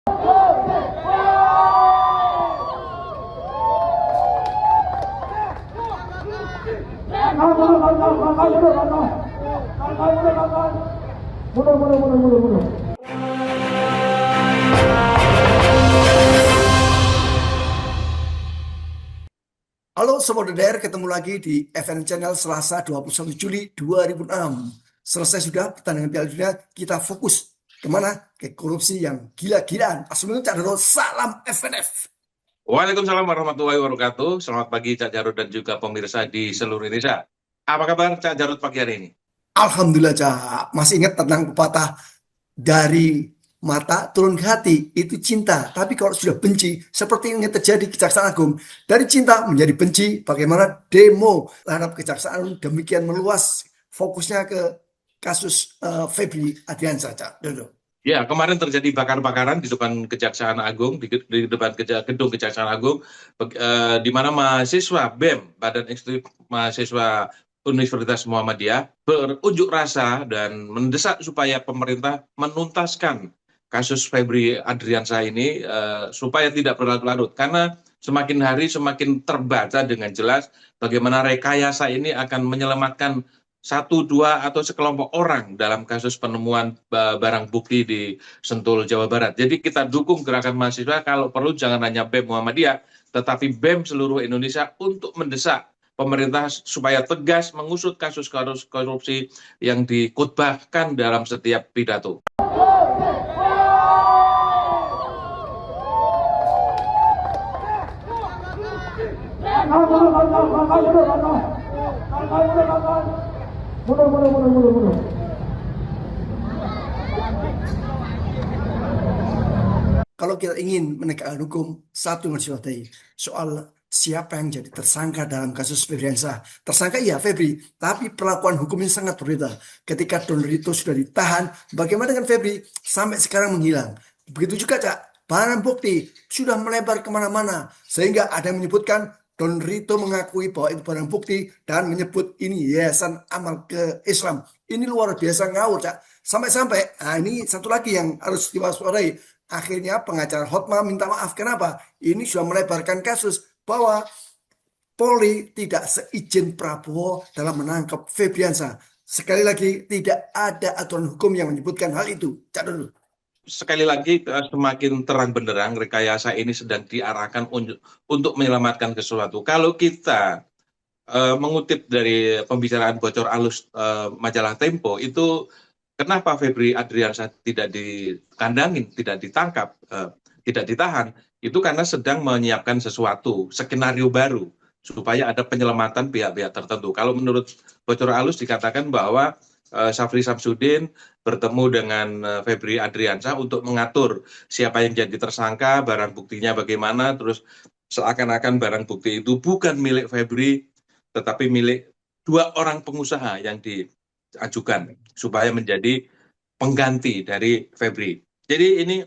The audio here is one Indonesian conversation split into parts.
Halo Sobat DDR, ketemu lagi di FN Channel Selasa 21 Juli 2006. Selesai sudah pertandingan Piala Dunia, kita fokus kemana? Ke korupsi yang gila-gilaan. Assalamualaikum Cak Doro, salam FNF. Waalaikumsalam warahmatullahi wabarakatuh. Selamat pagi Cak Jarod dan juga pemirsa di seluruh Indonesia. Apa kabar Cak Jarod pagi hari ini? Alhamdulillah Cak, masih ingat tentang pepatah dari mata turun ke hati, itu cinta. Tapi kalau sudah benci, seperti yang terjadi di Kejaksaan Agung, dari cinta menjadi benci, bagaimana demo terhadap Kejaksaan demikian meluas, fokusnya ke kasus Febri Ardiansyah, Cak Dodo. Ya, kemarin terjadi bakar-bakaran di depan Kejaksaan Agung, di depan gedung Kejaksaan Agung, di mana mahasiswa BEM, Badan Eksekutif Mahasiswa Universitas Muhammadiyah, berunjuk rasa dan mendesak supaya pemerintah menuntaskan kasus Febri Ardiansyah ini supaya tidak berlarut-larut. Karena semakin hari semakin terbaca dengan jelas bagaimana rekayasa ini akan menyelamatkan satu, dua, atau sekelompok orang dalam kasus penemuan barang bukti di Sentul, Jawa Barat. Jadi kita dukung gerakan mahasiswa, kalau perlu jangan hanya BEM Muhammadiyah, tetapi BEM seluruh Indonesia untuk mendesak pemerintah supaya tegas mengusut kasus korupsi yang dikutbahkan dalam setiap pidato. Kalau kita ingin menegakkan hukum, satu yang harus diwaspadai soal siapa yang jadi tersangka dalam kasus Febri Ardiansyah. Tersangka iya Febri, tapi perlakuan hukumnya sangat berbeda. Ketika Don Rito sudah ditahan, bagaimana dengan Febri sampai sekarang menghilang? Begitu juga Cak, barang bukti sudah melebar kemana-mana, sehingga ada yang menyebutkan Don Rito mengakui bahwa itu barang bukti dan menyebut ini Yayasan Amal ke Islam. Ini luar biasa ngawur Cak. Sampai-sampai, nah ini satu lagi yang harus diwaspadai. Akhirnya pengacara Hotma minta maaf. Kenapa? Ini sudah melebarkan kasus bahwa Polri tidak seizin Prabowo dalam menangkap Febri Ardiansyah. Sekali lagi, tidak ada aturan hukum yang menyebutkan hal itu. Cak dulu. Sekali lagi semakin terang benderang rekayasa ini sedang diarahkan untuk menyelamatkan sesuatu. Kalau kita mengutip dari pembicaraan bocor alus majalah Tempo, itu kenapa Febri Ardiansyah tidak dikandangin, tidak ditangkap, tidak ditahan, itu karena sedang menyiapkan sesuatu, skenario baru, supaya ada penyelamatan pihak-pihak tertentu. Kalau menurut bocor alus dikatakan bahwa Syafri Samsudin bertemu dengan Febri Ardiansyah untuk mengatur siapa yang jadi tersangka, barang buktinya bagaimana, terus seakan-akan barang bukti itu bukan milik Febri, tetapi milik dua orang pengusaha yang diajukan supaya menjadi pengganti dari Febri. Jadi ini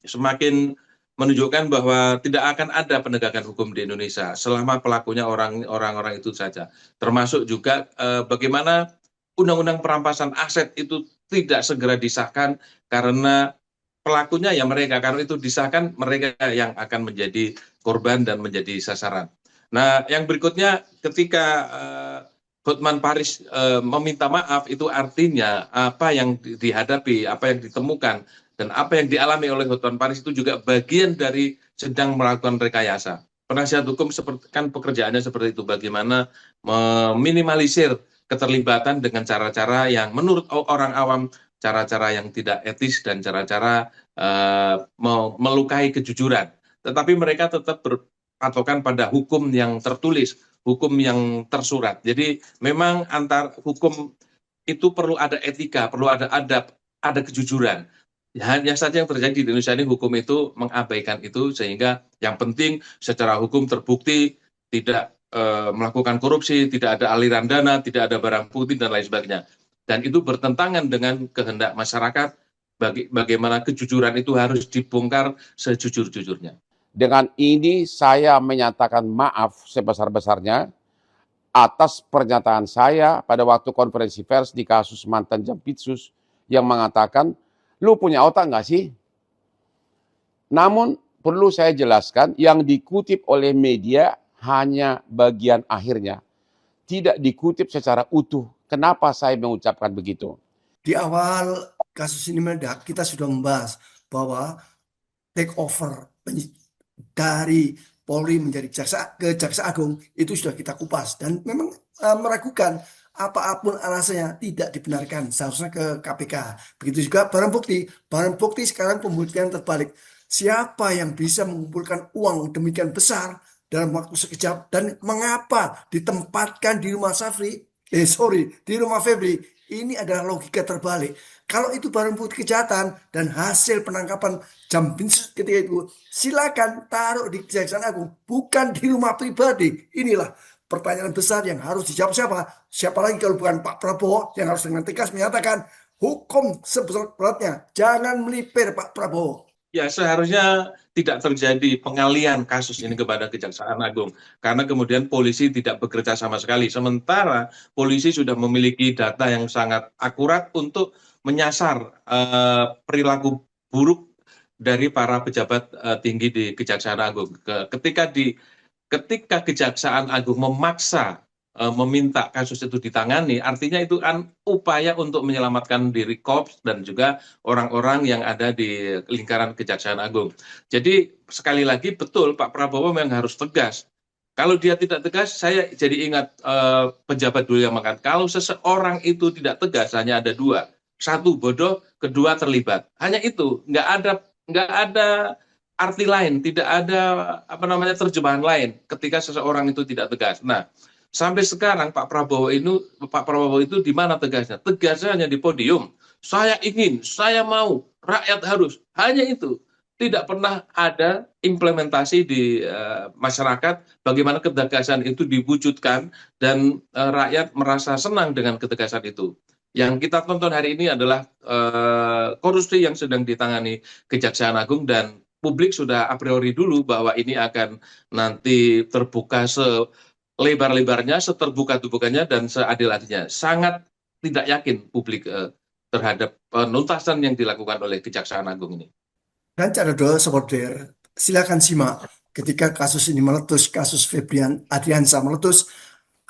semakin menunjukkan bahwa tidak akan ada penegakan hukum di Indonesia selama pelakunya orang-orang itu saja. Termasuk juga bagaimana undang-undang perampasan aset itu tidak segera disahkan karena pelakunya ya mereka, karena itu disahkan mereka yang akan menjadi korban dan menjadi sasaran. Nah, yang berikutnya ketika Hotman Paris meminta maaf, itu artinya apa yang dihadapi, apa yang ditemukan, dan apa yang dialami oleh Hotman Paris itu juga bagian dari sedang melakukan rekayasa. Penasihat hukum kan pekerjaannya seperti itu, bagaimana meminimalisir keterlibatan dengan cara-cara yang menurut orang awam, cara-cara yang tidak etis dan cara-cara melukai kejujuran. Tetapi mereka tetap berpatokan pada hukum yang tertulis, hukum yang tersurat. Jadi memang antar hukum itu perlu ada etika, perlu ada adab, ada kejujuran. Hanya saja yang terjadi di Indonesia ini, hukum itu mengabaikan itu, sehingga yang penting secara hukum terbukti tidak melakukan korupsi, tidak ada aliran dana, tidak ada barang bukti, dan lain sebagainya. Dan itu bertentangan dengan kehendak masyarakat, bagaimana kejujuran itu harus dibongkar sejujur-jujurnya. Dengan ini saya menyatakan maaf sebesar-besarnya atas pernyataan saya pada waktu konferensi pers di kasus mantan Jampitsus yang mengatakan, lu punya otak nggak sih? Namun perlu saya jelaskan, yang dikutip oleh media hanya bagian akhirnya, tidak dikutip secara utuh. Kenapa saya mengucapkan begitu? Di awal kasus ini meledak, kita sudah membahas bahwa take over dari Polri menjadi Jaksa Agung itu sudah kita kupas dan memang meragukan apapun alasannya tidak dibenarkan seharusnya ke KPK. Begitu juga barang bukti sekarang pembuktian terbalik. Siapa yang bisa mengumpulkan uang demikian besar dalam waktu sekejap dan mengapa ditempatkan di rumah di rumah Febri? Ini adalah logika terbalik. Kalau itu barang bukti kejahatan dan hasil penangkapan Jambinsus ketika itu, silakan taruh di Kejaksaan Agung, bukan di rumah pribadi. Inilah pertanyaan besar yang harus dijawab siapa? Siapa lagi kalau bukan Pak Prabowo yang harus dengan tegas menyatakan hukum seberat-beratnya. Jangan melipir Pak Prabowo. Ya, seharusnya tidak terjadi pengalian kasus ini kepada Kejaksaan Agung, karena kemudian polisi tidak bekerja sama sekali. Sementara polisi sudah memiliki data yang sangat akurat untuk menyasar perilaku buruk dari para pejabat tinggi di Kejaksaan Agung. Ketika Kejaksaan Agung memaksa meminta kasus itu ditangani, artinya itu kan upaya untuk menyelamatkan diri Korps dan juga orang-orang yang ada di lingkaran Kejaksaan Agung. Jadi sekali lagi betul Pak Prabowo memang harus tegas. Kalau dia tidak tegas, saya jadi ingat pejabat dulu yang mengatakan, kalau seseorang itu tidak tegas hanya ada dua. Satu bodoh, kedua terlibat. Hanya itu, nggak ada arti lain, tidak ada terjemahan lain ketika seseorang itu tidak tegas. Nah, sampai sekarang Pak Prabowo itu di mana tegasnya? Tegasnya hanya di podium. Saya ingin, saya mau, rakyat harus. Hanya itu. Tidak pernah ada implementasi di masyarakat bagaimana ketegasan itu diwujudkan dan rakyat merasa senang dengan ketegasan itu. Yang kita tonton hari ini adalah korupsi yang sedang ditangani Kejaksaan Agung dan publik sudah a priori dulu bahwa ini akan nanti terbuka lebar-lebarnya, seterbuka-tebukanya, dan seadil-adilnya. Sangat tidak yakin publik terhadap penuntasan yang dilakukan oleh Kejaksaan Agung ini. Dan cara supporter, silakan simak ketika kasus ini meletus, kasus Febrian Adriansa meletus,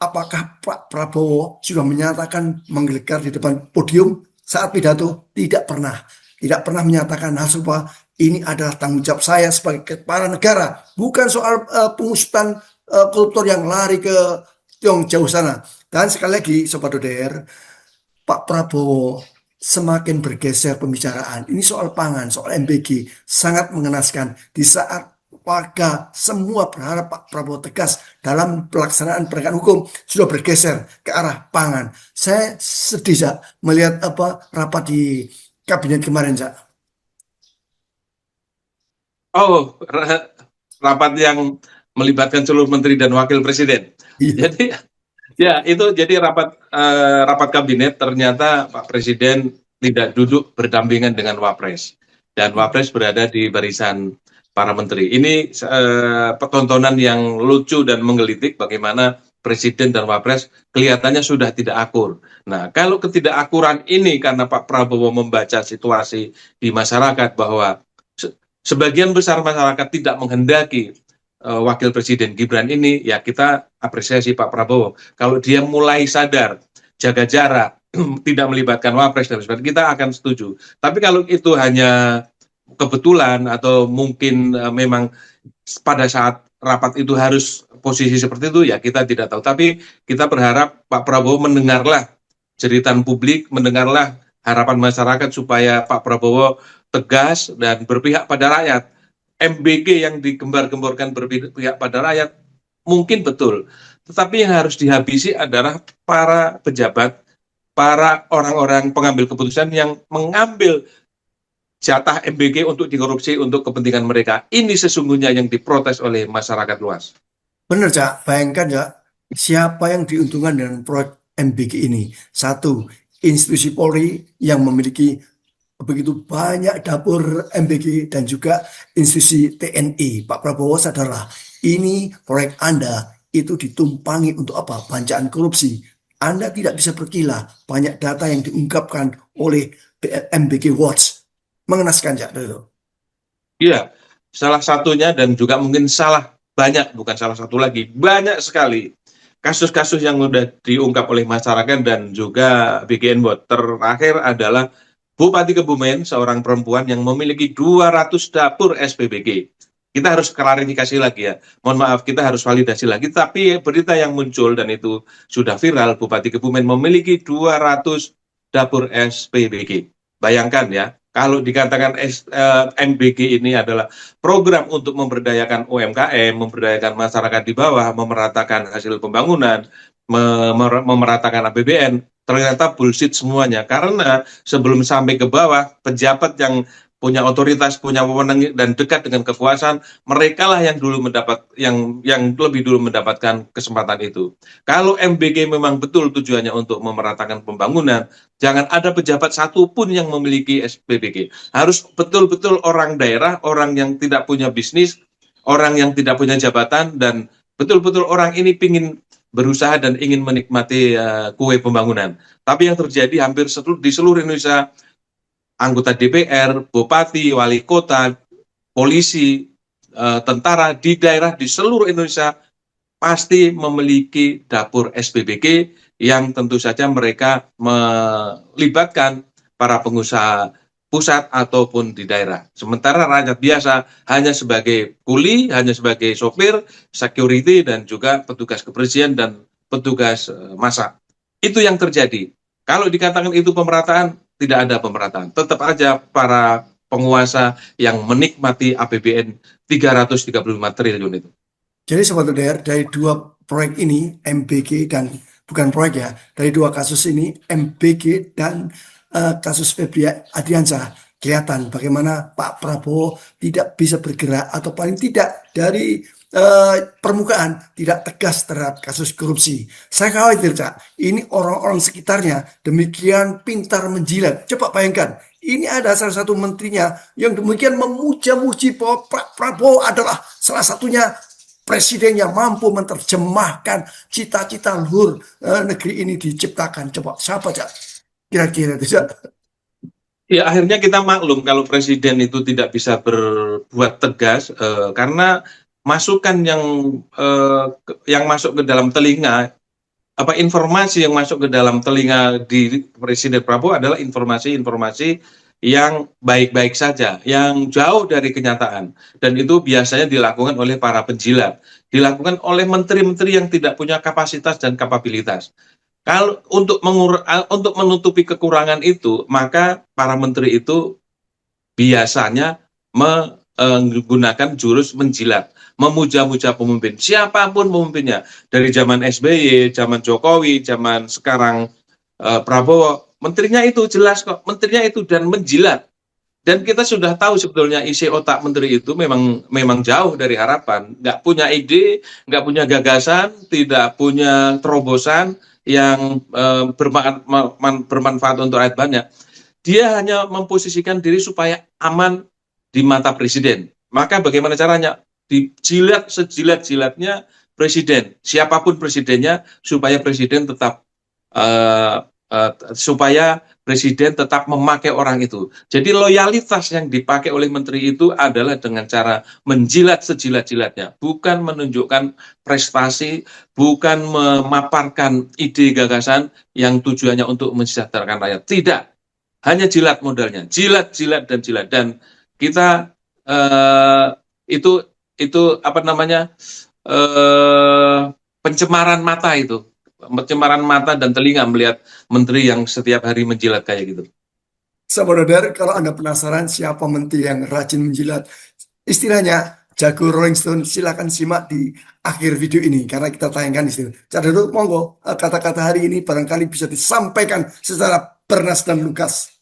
apakah Pak Prabowo sudah menyatakan menggelegar di depan podium saat pidato? Tidak pernah. Tidak pernah menyatakan hal serupa. Ini adalah tanggung jawab saya sebagai kepala negara. Bukan soal pengusutan koruptor yang lari ke yang jauh sana. Dan sekali lagi, Sobat Doder, Pak Prabowo semakin bergeser pembicaraan. Ini soal pangan, soal MBG. Sangat mengenaskan. Di saat warga semua berharap Pak Prabowo tegas dalam pelaksanaan penegakan hukum, sudah bergeser ke arah pangan. Saya sedih, Zak, melihat rapat di kabinet kemarin, Zak. Oh, rapat yang melibatkan seluruh menteri dan wakil presiden. Iya. Jadi ya itu jadi rapat kabinet ternyata Pak Presiden tidak duduk berdampingan dengan Wapres dan Wapres berada di barisan para menteri. Ini pertontonan yang lucu dan menggelitik bagaimana Presiden dan Wapres kelihatannya sudah tidak akur. Nah, kalau ketidakakuran ini karena Pak Prabowo membaca situasi di masyarakat bahwa sebagian besar masyarakat tidak menghendaki Wakil Presiden Gibran ini, ya kita apresiasi Pak Prabowo. Kalau dia mulai sadar, jaga jarak, tidak melibatkan Wapres dan sebagainya, kita akan setuju. Tapi kalau itu hanya kebetulan atau mungkin memang pada saat rapat itu harus posisi seperti itu, ya kita tidak tahu. Tapi kita berharap Pak Prabowo mendengarlah jeritan publik, mendengarlah harapan masyarakat supaya Pak Prabowo tegas dan berpihak pada rakyat. MBG yang digembar-gemborkan berpihak pada rakyat mungkin betul, tetapi yang harus dihabisi adalah para pejabat, para orang-orang pengambil keputusan yang mengambil jatah MBG untuk dikorupsi untuk kepentingan mereka. Ini sesungguhnya yang diprotes oleh masyarakat luas. Benar, Cak. Bayangkan, Cak, siapa yang diuntungkan dengan proyek MBG ini? Satu, institusi Polri yang memiliki begitu banyak dapur MBG dan juga institusi TNI. Pak Prabowo sadarlah, ini proyek Anda itu ditumpangi untuk apa? Bancaan korupsi. Anda tidak bisa berkilah. Banyak data yang diungkapkan oleh MBG Watch. Mengenaskan, Cak. Iya, salah satunya dan juga mungkin salah banyak, bukan salah satu lagi, banyak sekali kasus-kasus yang sudah diungkap oleh masyarakat dan juga BGN Bot. Terakhir adalah Bupati Kebumen, seorang perempuan yang memiliki 200 dapur SPBG. Kita harus klarifikasi lagi ya. Mohon maaf, kita harus validasi lagi. Tapi berita yang muncul dan itu sudah viral, Bupati Kebumen memiliki 200 dapur SPBG. Bayangkan ya, kalau dikatakan MBG ini adalah program untuk memberdayakan UMKM, memberdayakan masyarakat di bawah, memeratakan hasil pembangunan, memeratakan APBN, ternyata bullshit semuanya. Karena sebelum sampai ke bawah, pejabat yang punya otoritas, punya wewenang dan dekat dengan kekuasaan, mereka lah yang dulu yang lebih dulu mendapatkan kesempatan itu. Kalau MBG memang betul tujuannya untuk memeratakan pembangunan, jangan ada pejabat satupun yang memiliki SPBG. Harus betul-betul orang daerah, orang yang tidak punya bisnis, orang yang tidak punya jabatan, dan betul-betul orang ini ingin berusaha dan ingin menikmati kue pembangunan. Tapi yang terjadi hampir di seluruh Indonesia, anggota DPR, bupati, wali kota, polisi, tentara di daerah di seluruh Indonesia pasti memiliki dapur SPBG yang tentu saja mereka melibatkan para pengusaha pusat ataupun di daerah. Sementara rakyat biasa hanya sebagai kuli, hanya sebagai sopir, security, dan juga petugas kebersihan dan petugas masak. Itu yang terjadi. Kalau dikatakan itu pemerataan, tidak ada pemerataan. Tetap aja para penguasa yang menikmati APBN 335 triliun itu. Jadi Sobat LDR, dari dua proyek ini, MBG dan bukan proyek ya, dari dua kasus ini, MBG dan kasus Febri Ardiansyah, kelihatan bagaimana Pak Prabowo tidak bisa bergerak atau paling tidak dari permukaan tidak tegas terhadap kasus korupsi. Saya khawatir, Cak, ini orang-orang sekitarnya demikian pintar menjilat. Coba bayangkan, ini ada salah satu menterinya yang demikian memuja-muji bahwa Pak Prabowo adalah salah satunya presiden yang mampu menerjemahkan cita-cita luhur negeri ini diciptakan. Coba siapa, Cak? Kira-kira itu, Cak? Ya, akhirnya kita maklum kalau presiden itu tidak bisa berbuat tegas karena masukan yang masuk ke dalam telinga, informasi yang masuk ke dalam telinga di Presiden Prabowo adalah informasi-informasi yang baik-baik saja, yang jauh dari kenyataan, dan itu biasanya dilakukan oleh para penjilat, dilakukan oleh menteri-menteri yang tidak punya kapasitas dan kapabilitas. Kalau untuk menutupi kekurangan itu, maka para menteri itu biasanya menggunakan jurus menjilat, memuja-muja pemimpin, siapapun pemimpinnya, dari zaman SBY, zaman Jokowi, zaman sekarang Prabowo, menterinya itu jelas kok, menterinya itu dan menjilat. Dan kita sudah tahu sebetulnya isi otak menteri itu memang jauh dari harapan, nggak punya ide, nggak punya gagasan, tidak punya terobosan yang bermanfaat untuk rakyat banyak. Dia hanya memposisikan diri supaya aman di mata presiden. Maka bagaimana caranya? Dijilat sejilat-jilatnya presiden, siapapun presidennya, supaya presiden tetap memakai orang itu. Jadi loyalitas yang dipakai oleh menteri itu adalah dengan cara menjilat sejilat-jilatnya, bukan menunjukkan prestasi, bukan memaparkan ide gagasan yang tujuannya untuk mensejahterakan rakyat. Tidak, hanya jilat modalnya, jilat, jilat, dan jilat. Dan kita itu pencemaran mata itu. Pencemaran mata dan telinga melihat menteri yang setiap hari menjilat kayak gitu. Saudara, kalau Anda penasaran siapa menteri yang rajin menjilat, istilahnya jago Rolling Stone, silakan simak di akhir video ini karena kita tayangkan di sini. Jadi dulu, monggo, kata-kata hari ini barangkali bisa disampaikan secara bernas dan lugas.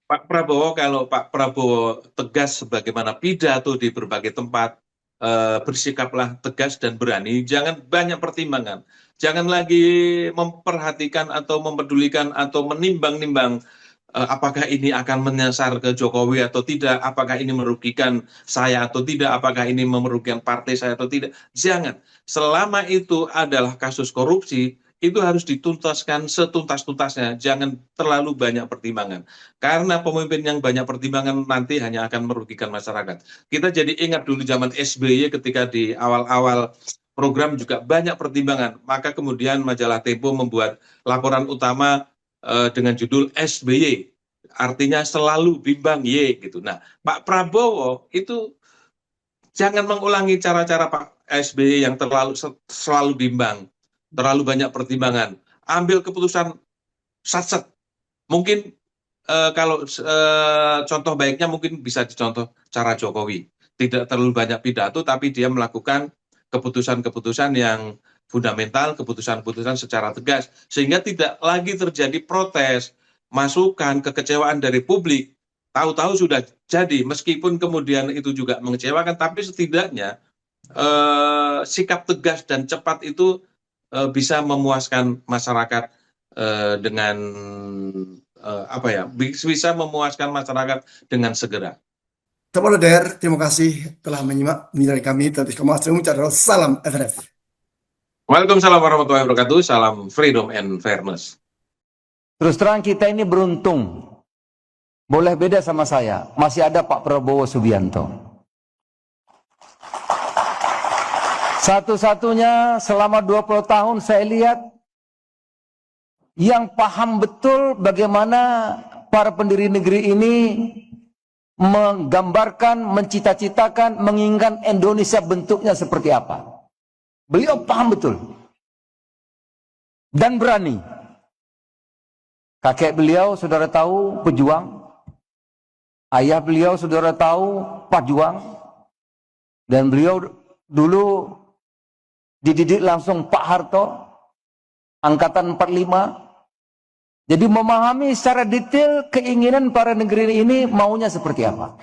Pak Prabowo, kalau Pak Prabowo tegas sebagaimana pidato di berbagai tempat, bersikaplah tegas dan berani, jangan banyak pertimbangan. Jangan lagi memperhatikan atau mempedulikan atau menimbang-nimbang apakah ini akan menyasar ke Jokowi atau tidak, apakah ini merugikan saya atau tidak, apakah ini merugikan partai saya atau tidak. Jangan. Selama itu adalah kasus korupsi, itu harus dituntaskan setuntas-tuntasnya, jangan terlalu banyak pertimbangan. Karena pemimpin yang banyak pertimbangan nanti hanya akan merugikan masyarakat. Kita jadi ingat dulu zaman SBY ketika di awal-awal program juga banyak pertimbangan, maka kemudian majalah Tempo membuat laporan utama dengan judul SBY, artinya selalu bimbang Y gitu. Nah, Pak Prabowo itu jangan mengulangi cara-cara Pak SBY yang selalu bimbang, terlalu banyak pertimbangan, ambil keputusan sat-set. Mungkin kalau contoh baiknya mungkin bisa dicontoh cara Jokowi, tidak terlalu banyak pidato, tapi dia melakukan keputusan-keputusan yang fundamental, keputusan-keputusan secara tegas, sehingga tidak lagi terjadi protes, masukan, kekecewaan dari publik. Tahu-tahu sudah jadi, meskipun kemudian itu juga mengecewakan, tapi setidaknya sikap tegas dan cepat itu bisa memuaskan masyarakat dengan bisa memuaskan masyarakat dengan segera. Teman Der, terima kasih telah menyimak dari kami. Terus kamu salam FNF. Waalaikumsalam warahmatullahi wabarakatuh. Salam freedom and fairness. Terus terang kita ini beruntung. Boleh beda sama saya. Masih ada Pak Prabowo Subianto. Satu-satunya selama 20 tahun saya lihat yang paham betul bagaimana para pendiri negeri ini menggambarkan, mencita-citakan, menginginkan Indonesia bentuknya seperti apa. Beliau paham betul. Dan berani. Kakek beliau, saudara tahu, pejuang. Ayah beliau, saudara tahu, pejuang. Dan beliau dulu dididik langsung Pak Harto, angkatan 45. Jadi memahami secara detail keinginan para negeri ini maunya seperti apa.